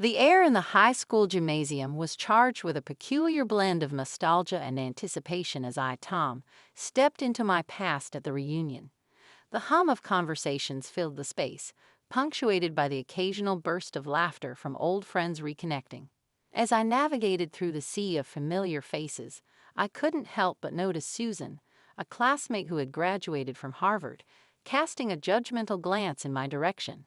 The air in the high school gymnasium was charged with a peculiar blend of nostalgia and anticipation as I, Tom, stepped into my past at the reunion. The hum of conversations filled the space, punctuated by the occasional burst of laughter from old friends reconnecting. As I navigated through the sea of familiar faces, I couldn't help but notice Susan, a classmate who had graduated from Harvard, casting a judgmental glance in my direction.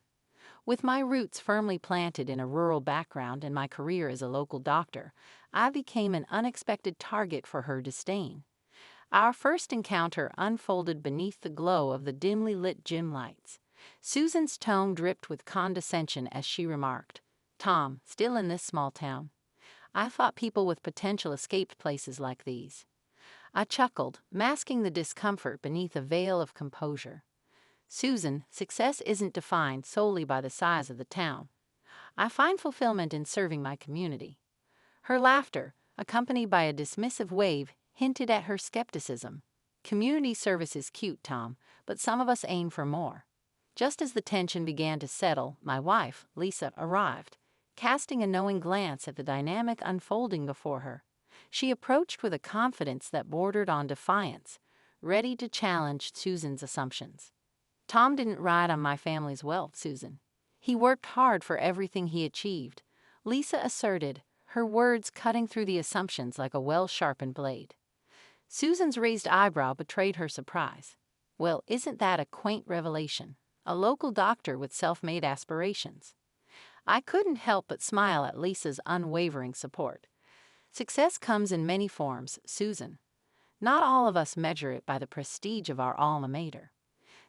With my roots firmly planted in a rural background and my career as a local doctor, I became an unexpected target for her disdain. Our first encounter unfolded beneath the glow of the dimly lit gym lights. Susan's tone dripped with condescension as she remarked, "Tom, still in this small town? I thought people with potential escaped places like these." I chuckled, masking the discomfort beneath a veil of composure. "Susan, success isn't defined solely by the size of the town. I find fulfillment in serving my community." Her laughter, accompanied by a dismissive wave, hinted at her skepticism. "Community service is cute, Tom, but some of us aim for more." Just as the tension began to settle, my wife, Lisa, arrived, casting a knowing glance at the dynamic unfolding before her. She approached with a confidence that bordered on defiance, ready to challenge Susan's assumptions. "Tom didn't ride on my family's wealth, Susan. He worked hard for everything he achieved," Lisa asserted, her words cutting through the assumptions like a well-sharpened blade. Susan's raised eyebrow betrayed her surprise. "Well, isn't that a quaint revelation? A local doctor with self-made aspirations." I couldn't help but smile at Lisa's unwavering support. "Success comes in many forms, Susan. Not all of us measure it by the prestige of our alma mater."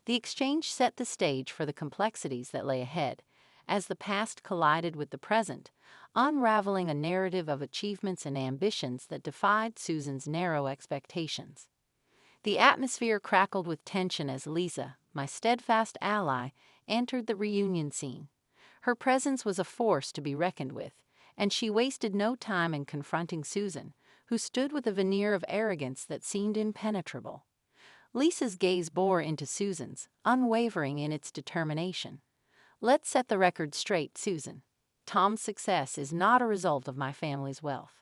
The exchange set the stage for the complexities that lay ahead, as the past collided with the present, unraveling a narrative of achievements and ambitions that defied Susan's narrow expectations. The atmosphere crackled with tension as Lisa, my steadfast ally, entered the reunion scene. Her presence was a force to be reckoned with, and she wasted no time in confronting Susan, who stood with a veneer of arrogance that seemed impenetrable. Lisa's gaze bore into Susan's, unwavering in its determination. "Let's set the record straight, Susan. Tom's success is not a result of my family's wealth.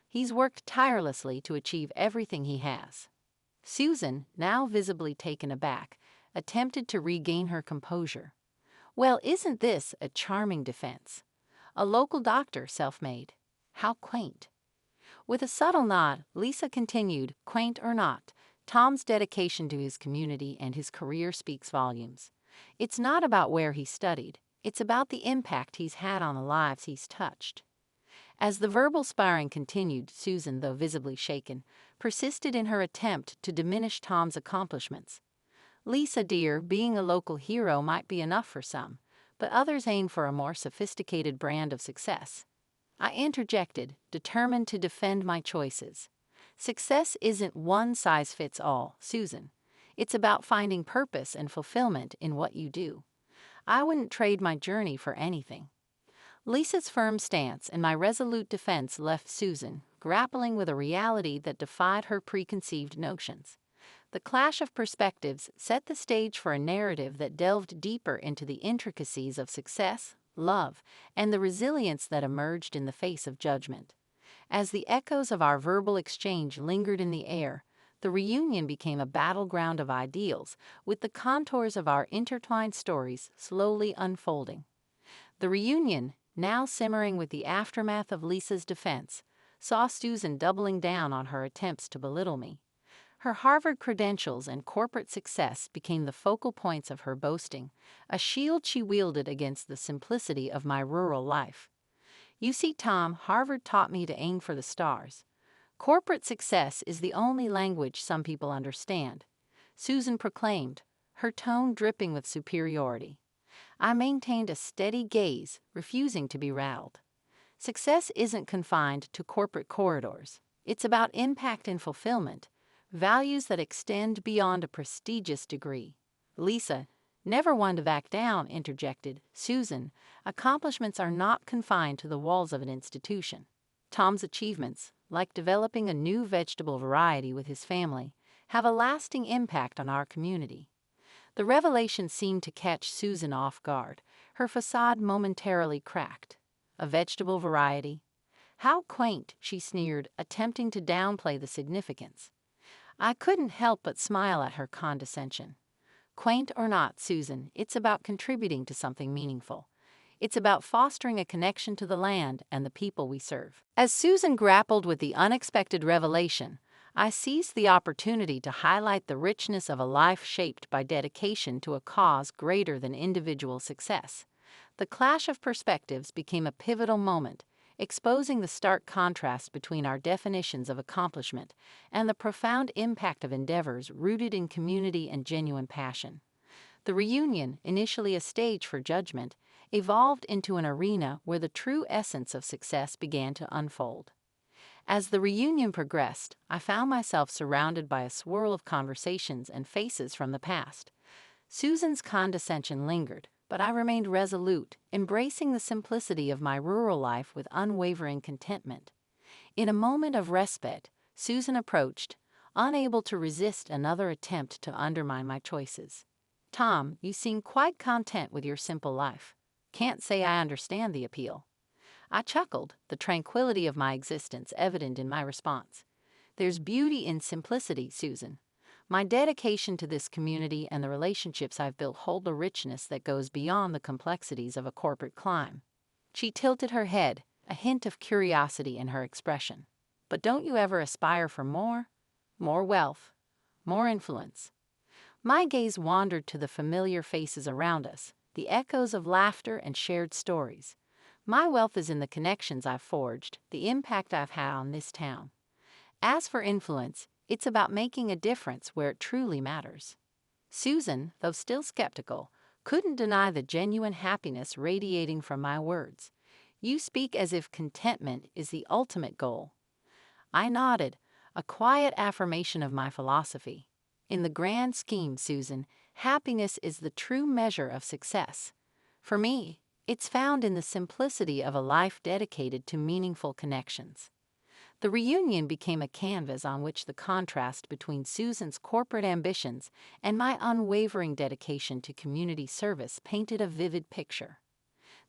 He's worked tirelessly to achieve everything he has." Susan, now visibly taken aback, attempted to regain her composure. "Well, isn't this a charming defense? A local doctor, self-made. How quaint." With a subtle nod, Lisa continued, "Quaint or not, Tom's dedication to his community and his career speaks volumes. It's not about where he studied, it's about the impact he's had on the lives he's touched." As the verbal sparring continued, Susan, though visibly shaken, persisted in her attempt to diminish Tom's accomplishments. "Lisa, dear, being a local hero might be enough for some, but others aim for a more sophisticated brand of success." I interjected, determined to defend my choices. "Success isn't one size fits all, Susan. It's about finding purpose and fulfillment in what you do. I wouldn't trade my journey for anything." Lisa's firm stance and my resolute defense left Susan grappling with a reality that defied her preconceived notions. The clash of perspectives set the stage for a narrative that delved deeper into the intricacies of success, love, and the resilience that emerged in the face of judgment. As the echoes of our verbal exchange lingered in the air, the reunion became a battleground of ideals, with the contours of our intertwined stories slowly unfolding. The reunion, now simmering with the aftermath of Lisa's defense, saw Susan doubling down on her attempts to belittle me. Her Harvard credentials and corporate success became the focal points of her boasting, a shield she wielded against the simplicity of my rural life. "You see, Tom, Harvard taught me to aim for the stars. Corporate success is the only language some people understand," Susan proclaimed, her tone dripping with superiority. I maintained a steady gaze, refusing to be rattled. "Success isn't confined to corporate corridors. It's about impact and fulfillment, values that extend beyond a prestigious degree." "Lisa, never one to back down," interjected Susan. "Accomplishments are not confined to the walls of an institution. Tom's achievements, like developing a new vegetable variety with his family, have a lasting impact on our community." The revelation seemed to catch Susan off guard. Her facade momentarily cracked. A vegetable variety? How quaint, she sneered, attempting to downplay the significance. I couldn't help but smile at her condescension. Quaint or not, Susan, it's about contributing to something meaningful. It's about fostering a connection to the land and the people we serve. As Susan grappled with the unexpected revelation, I seized the opportunity to highlight the richness of a life shaped by dedication to a cause greater than individual success. The clash of perspectives became a pivotal moment, exposing the stark contrast between our definitions of accomplishment and the profound impact of endeavors rooted in community and genuine passion. The reunion, initially a stage for judgment, evolved into an arena where the true essence of success began to unfold. As the reunion progressed, I found myself surrounded by a swirl of conversations and faces from the past. Susan's condescension lingered, but I remained resolute, embracing the simplicity of my rural life with unwavering contentment. In a moment of respite, Susan approached, unable to resist another attempt to undermine my choices. Tom, you seem quite content with your simple life. Can't say I understand the appeal. I chuckled, the tranquility of my existence evident in my response. There's beauty in simplicity, Susan. My dedication to this community and the relationships I've built hold a richness that goes beyond the complexities of a corporate climb. She tilted her head, a hint of curiosity in her expression. But don't you ever aspire for more? More wealth? More influence? My gaze wandered to the familiar faces around us, the echoes of laughter and shared stories. My wealth is in the connections I've forged, the impact I've had on this town. As for influence, it's about making a difference where it truly matters. Susan, though still skeptical, couldn't deny the genuine happiness radiating from my words. You speak as if contentment is the ultimate goal. I nodded, a quiet affirmation of my philosophy. In the grand scheme, Susan, happiness is the true measure of success. For me, it's found in the simplicity of a life dedicated to meaningful connections. The reunion became a canvas on which the contrast between Susan's corporate ambitions and my unwavering dedication to community service painted a vivid picture.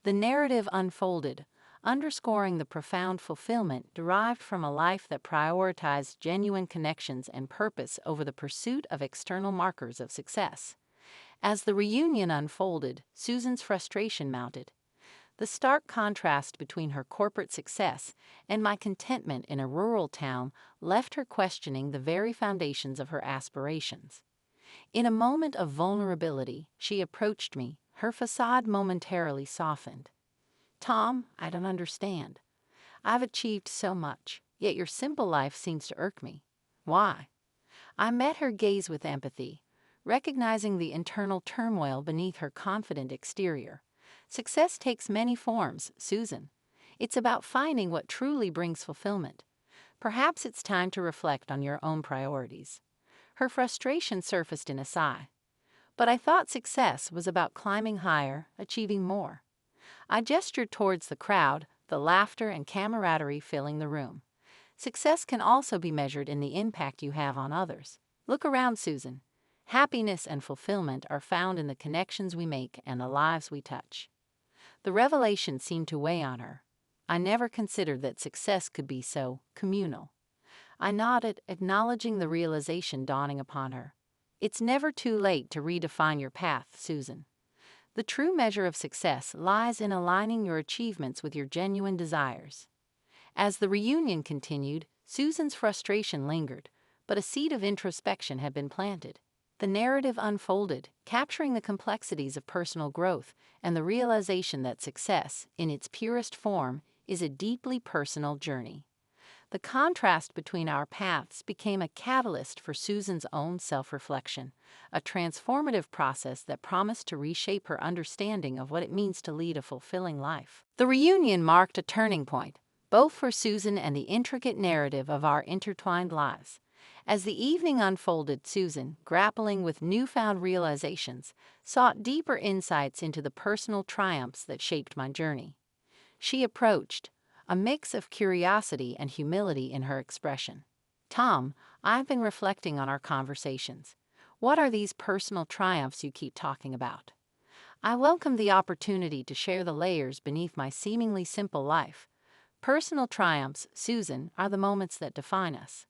The narrative unfolded, underscoring the profound fulfillment derived from a life that prioritized genuine connections and purpose over the pursuit of external markers of success. As the reunion unfolded, Susan's frustration mounted. The stark contrast between her corporate success and my contentment in a rural town left her questioning the very foundations of her aspirations. In a moment of vulnerability, she approached me, her facade momentarily softened. Tom, I don't understand. I've achieved so much, yet your simple life seems to irk me. Why? I met her gaze with empathy, recognizing the internal turmoil beneath her confident exterior. Success takes many forms, Susan. It's about finding what truly brings fulfillment. Perhaps it's time to reflect on your own priorities. Her frustration surfaced in a sigh. But I thought success was about climbing higher, achieving more. I gestured towards the crowd, the laughter and camaraderie filling the room. Success can also be measured in the impact you have on others. Look around, Susan. Happiness and fulfillment are found in the connections we make and the lives we touch. The revelation seemed to weigh on her. I never considered that success could be so communal. I nodded, acknowledging the realization dawning upon her. It's never too late to redefine your path, Susan. The true measure of success lies in aligning your achievements with your genuine desires. As the reunion continued, Susan's frustration lingered, but a seed of introspection had been planted. The narrative unfolded, capturing the complexities of personal growth and the realization that success, in its purest form, is a deeply personal journey. The contrast between our paths became a catalyst for Susan's own self-reflection, a transformative process that promised to reshape her understanding of what it means to lead a fulfilling life. The reunion marked a turning point, both for Susan and the intricate narrative of our intertwined lives. As the evening unfolded, Susan, grappling with newfound realizations, sought deeper insights into the personal triumphs that shaped my journey. She approached, a mix of curiosity and humility in her expression. Tom, I've been reflecting on our conversations. What are these personal triumphs you keep talking about? I welcome the opportunity to share the layers beneath my seemingly simple life. Personal triumphs, Susan, are the moments that define us.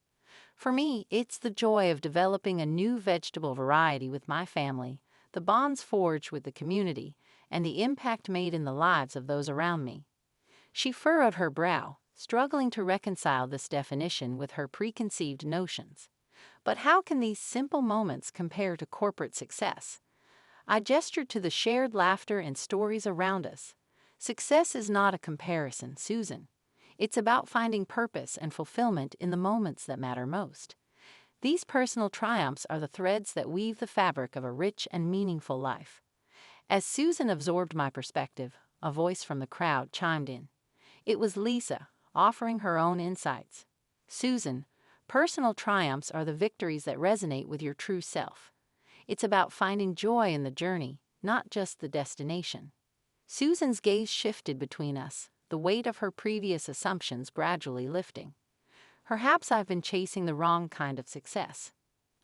For me, it's the joy of developing a new vegetable variety with my family, the bonds forged with the community, and the impact made in the lives of those around me. She furrowed her brow, struggling to reconcile this definition with her preconceived notions. But how can these simple moments compare to corporate success? I gestured to the shared laughter and stories around us. Success is not a comparison, Susan. It's about finding purpose and fulfillment in the moments that matter most. These personal triumphs are the threads that weave the fabric of a rich and meaningful life. As Susan absorbed my perspective, a voice from the crowd chimed in. It was Lisa, offering her own insights. Susan, personal triumphs are the victories that resonate with your true self. It's about finding joy in the journey, not just the destination. Susan's gaze shifted between us, the weight of her previous assumptions gradually lifting. Perhaps I've been chasing the wrong kind of success.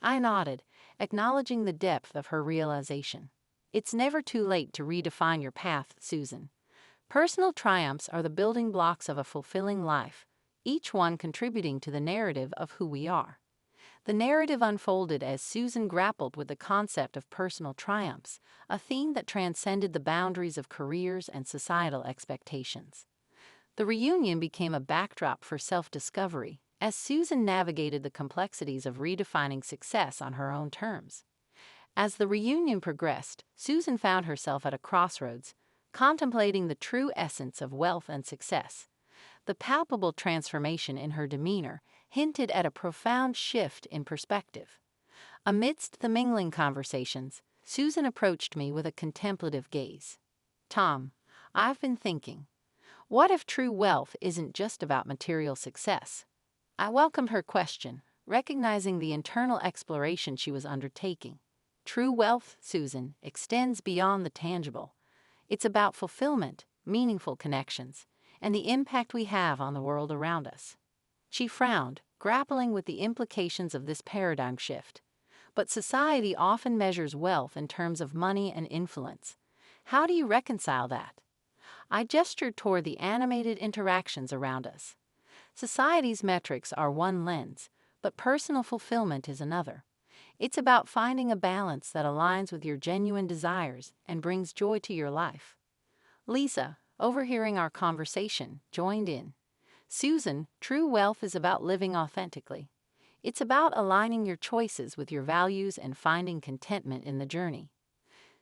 I nodded, acknowledging the depth of her realization. It's never too late to redefine your path, Susan. Personal triumphs are the building blocks of a fulfilling life, each one contributing to the narrative of who we are. The narrative unfolded as Susan grappled with the concept of personal triumphs, a theme that transcended the boundaries of careers and societal expectations. The reunion became a backdrop for self-discovery, as Susan navigated the complexities of redefining success on her own terms. As the reunion progressed, Susan found herself at a crossroads, contemplating the true essence of wealth and success. The palpable transformation in her demeanor hinted at a profound shift in perspective. Amidst the mingling conversations, Susan approached me with a contemplative gaze. Tom, I've been thinking, what if true wealth isn't just about material success? I welcomed her question, recognizing the internal exploration she was undertaking. True wealth, Susan, extends beyond the tangible. It's about fulfillment, meaningful connections, and the impact we have on the world around us. She frowned, grappling with the implications of this paradigm shift. But society often measures wealth in terms of money and influence. How do you reconcile that? I gestured toward the animated interactions around us. Society's metrics are one lens, but personal fulfillment is another. It's about finding a balance that aligns with your genuine desires and brings joy to your life. Lisa, overhearing our conversation, joined in. Susan, true wealth is about living authentically. It's about aligning your choices with your values and finding contentment in the journey.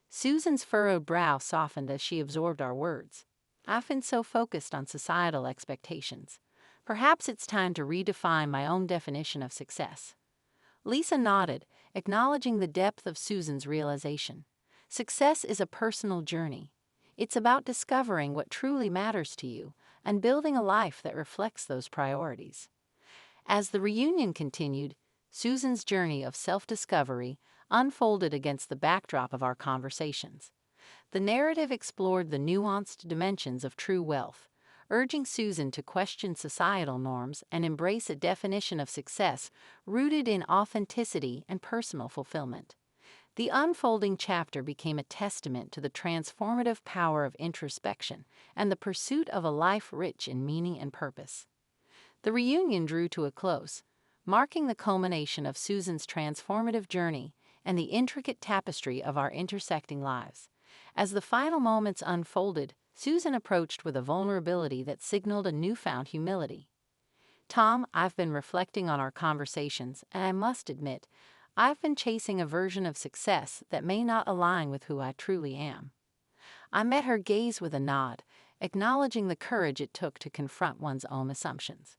Susan's furrowed brow softened as she absorbed our words. I've been so focused on societal expectations. Perhaps it's time to redefine my own definition of success. Lisa nodded, acknowledging the depth of Susan's realization. Success is a personal journey. It's about discovering what truly matters to you and building a life that reflects those priorities. As the reunion continued, Susan's journey of self-discovery unfolded against the backdrop of our conversations. The narrative explored the nuanced dimensions of true wealth, urging Susan to question societal norms and embrace a definition of success rooted in authenticity and personal fulfillment. The unfolding chapter became a testament to the transformative power of introspection and the pursuit of a life rich in meaning and purpose. The reunion drew to a close, marking the culmination of Susan's transformative journey and the intricate tapestry of our intersecting lives. As the final moments unfolded, Susan approached with a vulnerability that signaled a newfound humility. Tom, I've been reflecting on our conversations, and I must admit, I've been chasing a version of success that may not align with who I truly am. I met her gaze with a nod, acknowledging the courage it took to confront one's own assumptions.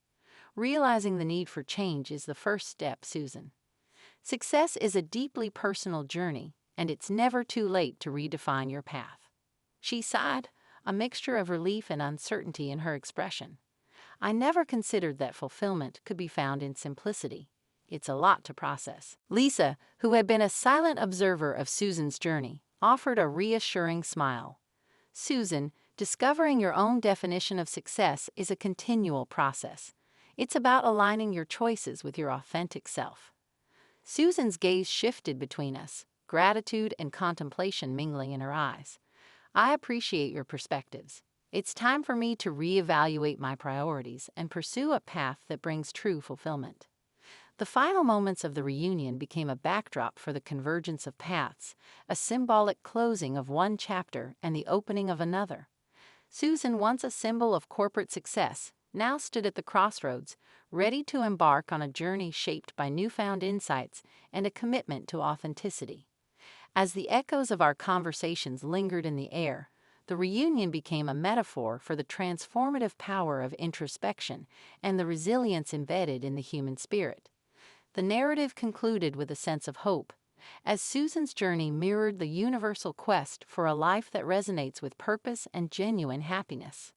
Realizing the need for change is the first step, Susan. Success is a deeply personal journey, and it's never too late to redefine your path. She sighed, a mixture of relief and uncertainty in her expression. I never considered that fulfillment could be found in simplicity. It's a lot to process. Lisa, who had been a silent observer of Susan's journey, offered a reassuring smile. Susan, discovering your own definition of success is a continual process. It's about aligning your choices with your authentic self. Susan's gaze shifted between us, gratitude and contemplation mingling in her eyes. I appreciate your perspectives. It's time for me to reevaluate my priorities and pursue a path that brings true fulfillment. The final moments of the reunion became a backdrop for the convergence of paths, a symbolic closing of one chapter and the opening of another. Susan, once a symbol of corporate success, now stood at the crossroads, ready to embark on a journey shaped by newfound insights and a commitment to authenticity. As the echoes of our conversations lingered in the air, the reunion became a metaphor for the transformative power of introspection and the resilience embedded in the human spirit. The narrative concluded with a sense of hope, as Susan's journey mirrored the universal quest for a life that resonates with purpose and genuine happiness.